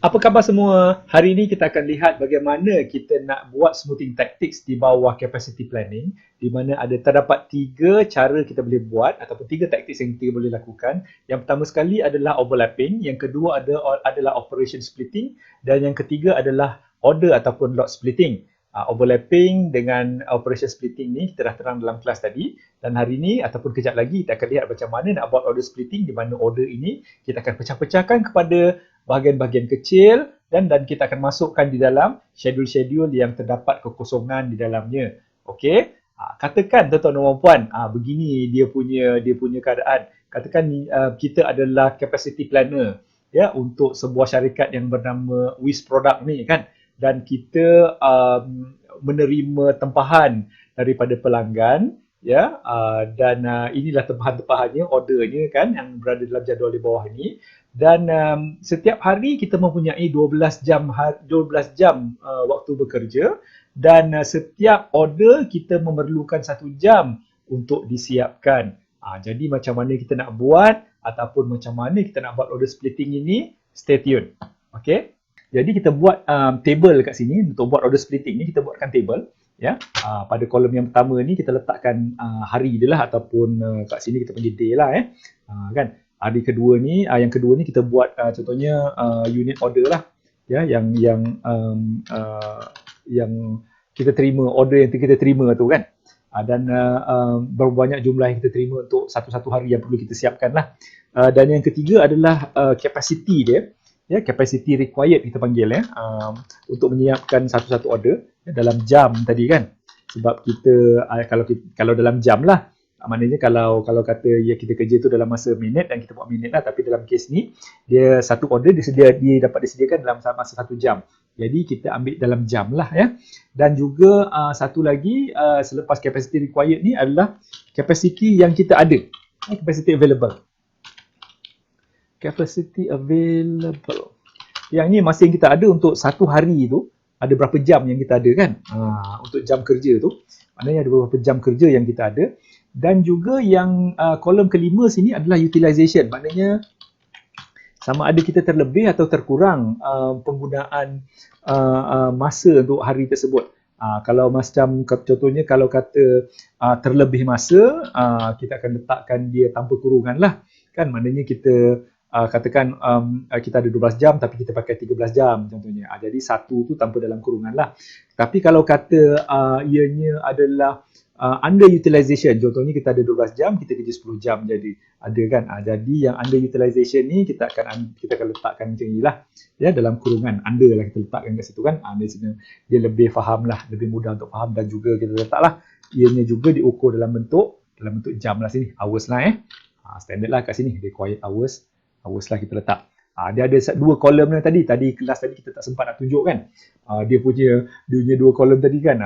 Apa khabar semua? Hari ini kita akan lihat bagaimana kita nak buat smoothing tactics di bawah capacity planning, di mana terdapat 3 cara kita boleh buat ataupun 3 tactics yang kita boleh lakukan. Yang pertama sekali adalah overlapping, yang kedua adalah operation splitting, dan yang ketiga adalah order ataupun lot splitting. Overlapping dengan operation splitting ni kita dah terang dalam kelas tadi, dan hari ini ataupun kejap lagi kita akan lihat macam mana nak buat order splitting, di mana order ini kita akan pecah-pecahkan kepada bahagian-bahagian kecil dan kita akan masukkan di dalam schedule-schedule yang terdapat kekosongan di dalamnya. Okey, katakan tuan-tuan dan puan, begini dia punya keadaan. Katakan kita adalah capacity planner ya untuk sebuah syarikat yang bernama Wish Product ni kan, dan kita menerima tempahan daripada pelanggan ya, dan inilah tempahan-tempahannya, ordernya kan yang berada dalam jadual di bawah ini. Dan setiap hari kita mempunyai 12 jam waktu bekerja, dan setiap order kita memerlukan 1 jam untuk disiapkan. Jadi macam mana kita nak buat ataupun macam mana kita nak buat order splitting ini, stay tune. Okay? Jadi kita buat table kat sini. Untuk buat order splitting ni kita buatkan table ya. Pada kolom yang pertama ni kita letakkan hari dia lah, ataupun kat sini kita panggil day lah kan. Hari kedua ni, yang kedua ni kita buat contohnya unit order lah ya, yang kita terima, order yang kita terima tu kan. Dan berapa banyak jumlah yang kita terima untuk satu-satu hari yang perlu kita siapkan lah. Dan yang ketiga adalah capacity dia ya, capacity required kita panggil ya, untuk menyiapkan satu-satu order ya, dalam jam tadi kan. Sebab kita kalau dalam jam lah, maknanya kalau kata ya kita kerja tu dalam masa minit dan kita buat minit lah, tapi dalam kes ni dia satu order dia dapat disediakan dalam masa 1 jam. Jadi kita ambil dalam jam lah ya. Dan juga satu lagi selepas capacity required ni adalah capacity yang kita ada, capacity available. Capacity available. Yang ni masa yang kita ada untuk satu hari tu, ada berapa jam yang kita ada kan. Untuk jam kerja tu, maknanya ada beberapa jam kerja yang kita ada. Dan juga yang kolom kelima sini adalah utilization. Maknanya sama ada kita terlebih atau terkurang penggunaan masa untuk hari tersebut. Kalau macam contohnya kalau kata terlebih masa, kita akan letakkan dia tanpa kurungan lah kan. Maknanya kita katakan kita ada 12 jam tapi kita pakai 13 jam contohnya. Jadi satu tu tanpa dalam kurungan lah. Tapi kalau kata ianya adalah underutilization, contohnya kita ada 12 jam, kita kerja 10 jam jadi ada kan. Jadi yang underutilization ni kita akan letakkan macam ni lah ya, dalam kurungan under lah kita letakkan kat situ kan. Dia lebih faham lah, lebih mudah untuk faham. Dan juga kita letak lah ianya juga diukur dalam bentuk jam lah sini, hours lah standard lah kat sini, required hours lah kita letak. Dia ada 2 kolom tadi kelas tadi kita tak sempat nak tunjuk kan. Dia punya 2 kolom tadi kan.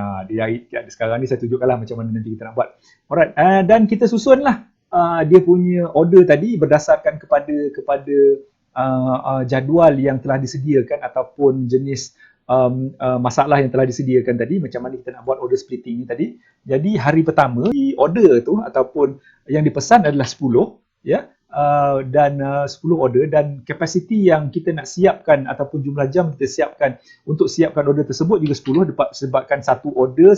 Sekarang ni saya tunjukkan lah macam mana nanti kita nak buat. Alright, dan kita susun lah dia punya order tadi berdasarkan kepada jadual yang telah disediakan ataupun jenis masalah yang telah disediakan tadi. Macam mana kita nak buat order splitting ni tadi. Jadi hari pertama di order tu ataupun yang dipesan adalah 10 ya. Dan 10 order, dan kapasiti yang kita nak siapkan ataupun jumlah jam kita siapkan untuk siapkan order tersebut juga 10, sebabkan satu order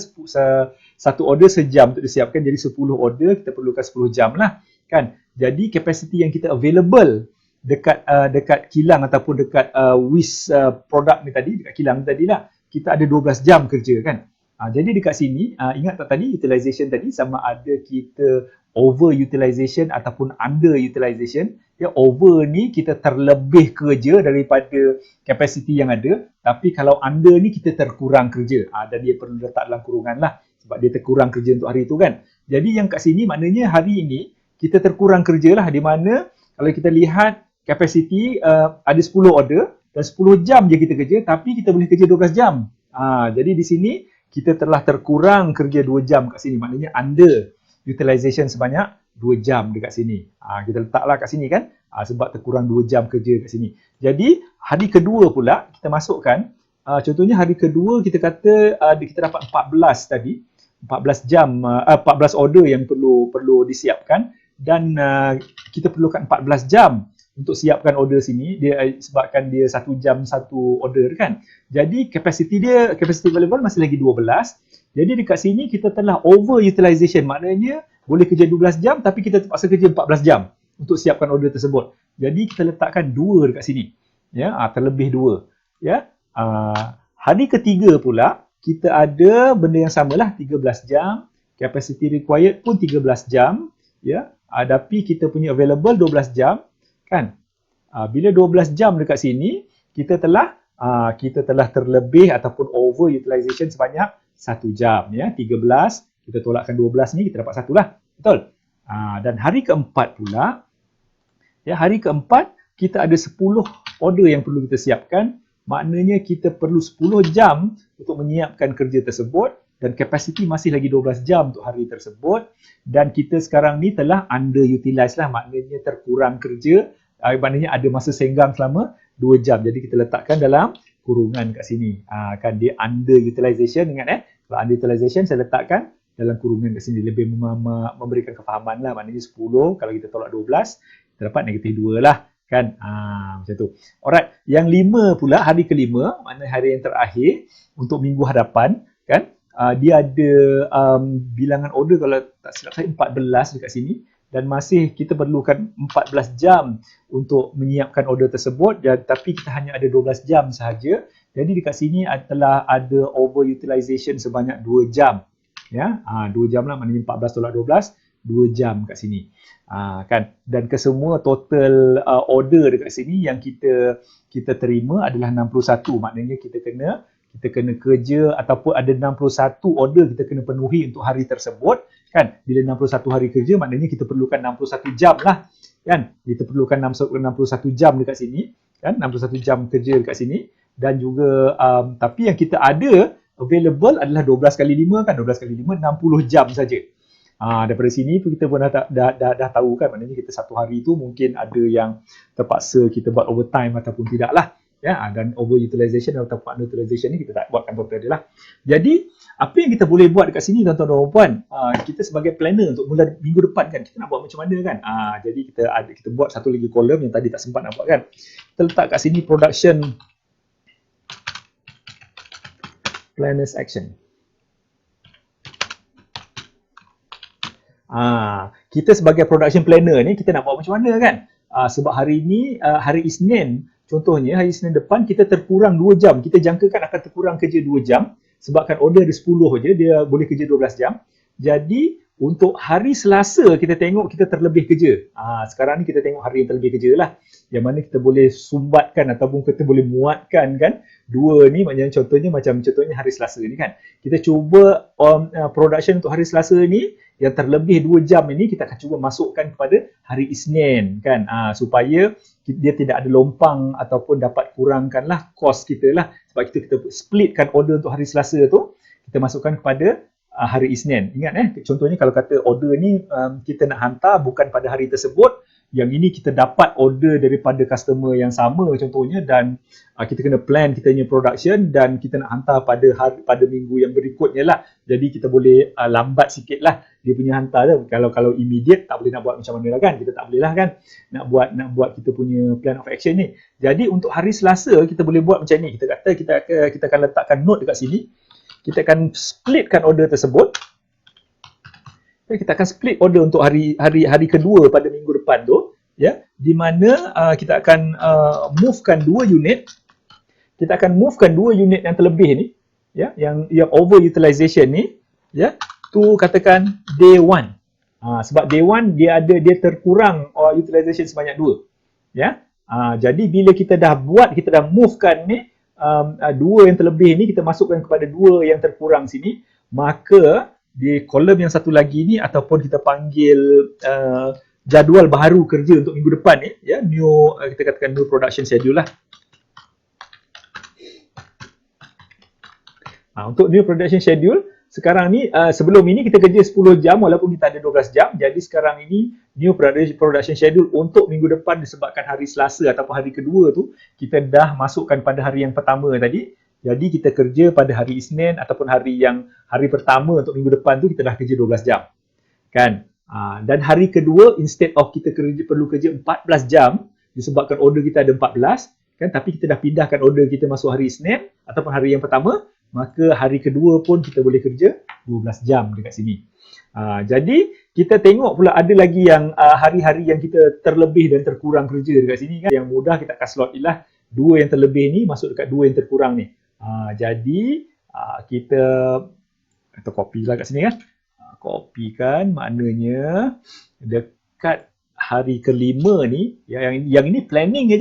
sejam untuk disiapkan, jadi 10 order kita perlukan 10 jam lah kan. Jadi kapasiti yang kita available dekat kilang ataupun dekat Wish product ni tadi, dekat kilang tadi lah, kita ada 12 jam kerja kan. Jadi dekat sini ingat tak tadi utilization tadi sama ada kita over utilization ataupun under utilization. Ya, over ni kita terlebih kerja daripada kapasiti yang ada, tapi kalau under ni kita terkurang kerja. Dan dia perlu letak dalam kurungan lah sebab dia terkurang kerja untuk hari itu kan. Jadi yang kat sini maknanya hari ini kita terkurang kerja lah, di mana kalau kita lihat kapasiti ada 10 order dan 10 jam je kita kerja, tapi kita boleh kerja 12 jam. Jadi di sini kita telah terkurang kerja 2 jam kat sini, maknanya under utilization sebanyak 2 jam dekat sini. Kita letaklah kat sini kan, sebab terkurang 2 jam kerja kat sini. Jadi hari kedua pula kita masukkan, contohnya hari kedua kita kata kita dapat 14 tadi, 14 jam, 14 order yang perlu disiapkan, dan kita perlukan 14 jam untuk siapkan order sini. Dia sebabkan dia 1 jam satu order kan. Jadi capacity available masih lagi 12. Jadi dekat sini kita telah over utilization, maknanya boleh kerja 12 jam tapi kita terpaksa kerja 14 jam untuk siapkan order tersebut. Jadi kita letakkan 2 dekat sini. Ya, terlebih 2. Ya. Hari ketiga pula kita ada benda yang samalah, 13 jam. Capacity required pun 13 jam. Ya. Tapi kita punya available 12 jam. Kan? Bila 12 jam dekat sini, kita telah terlebih ataupun over utilization sebanyak 1 jam. Ya. 13, kita tolakkan 12 ni, kita dapat 1 lah. Betul? Dan hari keempat pula, ya, hari keempat kita ada 10 order yang perlu kita siapkan. Maknanya kita perlu 10 jam untuk menyiapkan kerja tersebut dan kapasiti masih lagi 12 jam untuk hari tersebut dan kita sekarang ni telah underutilize lah, maknanya terkurang kerja, maknanya ada masa senggang selama 2 jam. Jadi kita letakkan dalam kurungan kat sini. Kan dia underutilization, ingat kalau underutilization saya letakkan dalam kurungan kat sini, lebih memberikan kefahaman lah, maknanya 10 kalau kita tolak 12 kita dapat -2 lah. Kan? Macam tu. Alright, yang 5 pula, hari kelima, maknanya hari yang terakhir untuk minggu hadapan, kan? Dia ada bilangan order kalau tak silap saya 14 dekat sini dan masih kita perlukan 14 jam untuk menyiapkan order tersebut tapi kita hanya ada 12 jam sahaja. Jadi dekat sini telah ada overutilization sebanyak 2 jam. Ya, 2 jam lah, maknanya 14 tolak 12, 2 jam kat sini. Kan, dan kesemua total order dekat sini yang kita terima adalah 61. Maknanya kita kena kerja ataupun ada 61 order kita kena penuhi untuk hari tersebut, kan? Bila 61 hari kerja maknanya kita perlukan 61 jam lah, kan? Kita perlukan 61 jam dekat sini, kan? 61 jam kerja dekat sini dan juga tapi yang kita ada available adalah 12 kali 5, kan? 12 kali 5 60 jam saja. Daripada sini kita pun dah tahu kan, maknanya kita satu hari tu mungkin ada yang terpaksa kita buat overtime ataupun tidak lah, ya. Dan overutilization atau underutilization ni kita tak buatkan apa-apa dia lah. Jadi apa yang kita boleh buat dekat sini tuan-tuan dan puan, kita sebagai planner untuk mula minggu depan kan, kita nak buat macam mana kan. Jadi kita buat satu lagi kolom yang tadi tak sempat nak buat kan. Kita letak kat sini production planners action. Kita sebagai production planner ni kita nak buat macam mana kan? Sebab hari ni hari Isnin, contohnya hari Isnin depan kita terkurang 2 jam. Kita jangkakan akan terkurang kerja 2 jam sebabkan order ada 10 je, dia boleh kerja 12 jam. Jadi untuk hari Selasa kita tengok kita terlebih kerja. Sekarang ni kita tengok hari yang terlebih kerja lah. Yang mana kita boleh sumbatkan ataupun kita boleh muatkan kan dua ni, contohnya hari Selasa ni kan. Kita cuba production untuk hari Selasa ni yang terlebih 2 jam ini kita akan cuba masukkan kepada hari Isnin kan, supaya dia tidak ada lompang ataupun dapat kurangkanlah kos kita lah. Sebab kita splitkan order untuk hari Selasa tu, kita masukkan kepada hari Isnin. Ingat contohnya kalau kata order ni kita nak hantar bukan pada hari tersebut, yang ini kita dapat order daripada customer yang sama contohnya, dan kita kena plan kita punya production dan kita nak hantar pada minggu yang berikutnya lah. Jadi kita boleh lambat sikit lah dia punya hantar tu. Kalau immediate tak boleh nak buat macam mana lah kan, kita tak boleh lah kan nak buat kita punya plan of action ni. Jadi untuk hari Selasa kita boleh buat macam ni. Kita kata kita akan letakkan note dekat sini. Kita akan splitkan order tersebut. Kita akan split order untuk hari kedua pada minggu depan tu, ya, di mana kita akan movekan 2 unit. Kita akan movekan 2 unit yang terlebih ni, ya, yang overutilization ni, ya, tu katakan day 1. Sebab day 1 dia terkurang utilization sebanyak 2, ya. Jadi bila kita dah movekan ni 2 yang terlebih ni kita masukkan kepada 2 yang terkurang sini, maka di kolom yang satu lagi ni ataupun kita panggil jadual baharu kerja untuk minggu depan ni, ya, kita katakan new production schedule lah. Untuk new production schedule sekarang ni, sebelum ini kita kerja 10 jam walaupun kita ada 12 jam. Jadi sekarang ini new production schedule untuk minggu depan disebabkan hari Selasa ataupun hari kedua tu kita dah masukkan pada hari yang pertama tadi. Jadi kita kerja pada hari Isnin ataupun hari pertama untuk minggu depan tu kita dah kerja 12 jam. Kan? Dan hari kedua instead of kita perlu kerja 14 jam, disebabkan order kita ada 14, kan, tapi kita dah pindahkan order kita masuk hari Isnin ataupun hari yang pertama, maka hari kedua pun kita boleh kerja 12 jam dekat sini. Jadi kita tengok pula ada lagi yang hari-hari yang kita terlebih dan terkurang kerja dekat sini, kan. Yang mudah kita akan slot ialah 2 yang terlebih ni masuk dekat 2 yang terkurang ni. Jadi kita copy lah kat sini, kan. Copy kan, maknanya dekat hari kelima ni, yang ini planning je,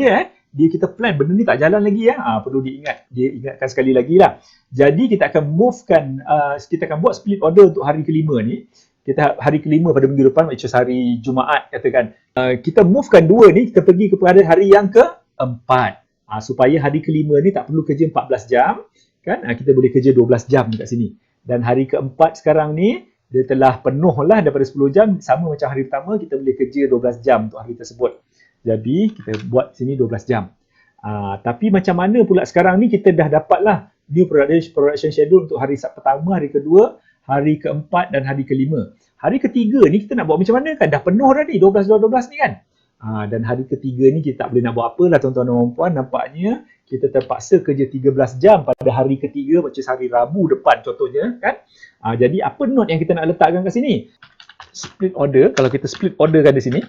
dia kita plan, benda ni tak jalan lagi, perlu diingatkan sekali lagi lah. Jadi kita akan movekan, kita akan buat split order untuk hari kelima ni. Kita hari kelima pada minggu depan, which is hari Jumaat katakan, kita movekan 2 ni, kita pergi kepada hari yang keempat, supaya hari kelima ni tak perlu kerja 14 jam, kan, kita boleh kerja 12 jam dekat sini. Dan hari keempat sekarang ni dia telah penuh lah daripada 10 jam, sama macam hari pertama, kita boleh kerja 12 jam untuk hari tersebut. Jadi kita buat sini 12 jam. Tapi macam mana pula sekarang ni kita dah dapat lah new production schedule untuk hari pertama, hari kedua, hari keempat dan hari kelima. Hari ketiga ni kita nak buat macam mana, kan? Dah penuh dah ni, 12 ni, kan? Dan hari ketiga ni kita tak boleh nak buat apa lah, tuan-tuan dan puan. Nampaknya kita terpaksa kerja 13 jam pada hari ketiga, macam hari Rabu depan contohnya, kan? Jadi apa note yang kita nak letakkan kat sini? Split order, kalau kita split order kan di sini,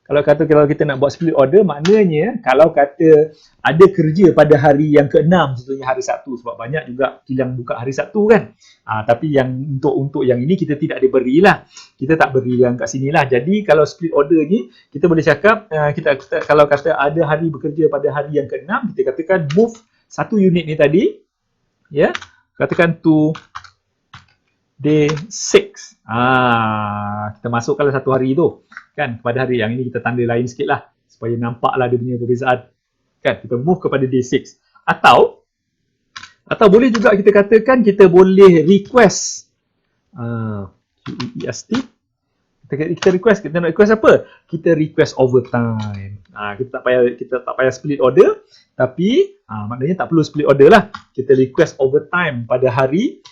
kalau kita nak buat split order, maknanya kalau kata ada kerja pada hari yang ke-6, contohnya hari Sabtu, sebab banyak juga kilang buka hari Sabtu, kan. Tapi yang untuk yang ini kita tidak diberilah. Kita tak beri yang kat sini lah. Jadi kalau split order ni, kita boleh cakap, kita kalau kata ada hari bekerja pada hari yang ke-6, kita katakan move satu unit ni tadi, ya, katakan to day 6. Kita masukkanlah satu hari tu, kan, pada hari yang ini kita tanda lain sikit lah, supaya nampaklah dia punya perbezaan, kan. Kita move kepada day 6. Atau boleh juga kita katakan kita boleh request QEEST. Kita nak request apa? Kita request overtime. Kita tak payah split order, tapi maknanya tak perlu split order lah. Kita request overtime pada hari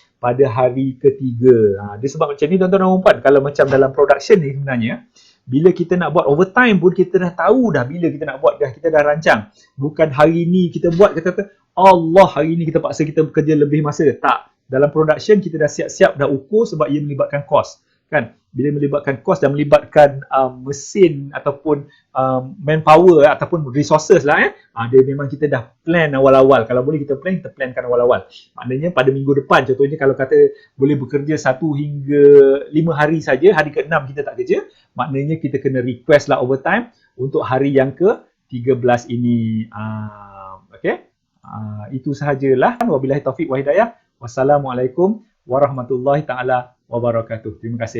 ketiga. Dia sebab macam ni, tuan-tuan dan puan. Kalau macam dalam production ni sebenarnya, bila kita nak buat overtime pun kita dah tahu dah bila kita nak buat dah, kita dah rancang. Bukan hari ni kita buat, kita kata Allah hari ni kita paksa kita bekerja lebih masa. Tak. Dalam production kita dah siap-siap, dah ukur, sebab ia melibatkan kos, kan. Bila melibatkan kos dan melibatkan mesin ataupun manpower ataupun resources lah, dia memang kita dah plan awal-awal. Kalau boleh kita plankan awal-awal. Maknanya pada minggu depan, contohnya kalau kata boleh bekerja 1 hingga 5 hari saja, hari ke-6 kita tak kerja, maknanya kita kena request lah overtime untuk hari yang ke-13 ini. Okay? Itu sahajalah. Wabillahi taufiq wa hidayah. Wassalamualaikum warahmatullahi taala wabarakatuh. Terima kasih.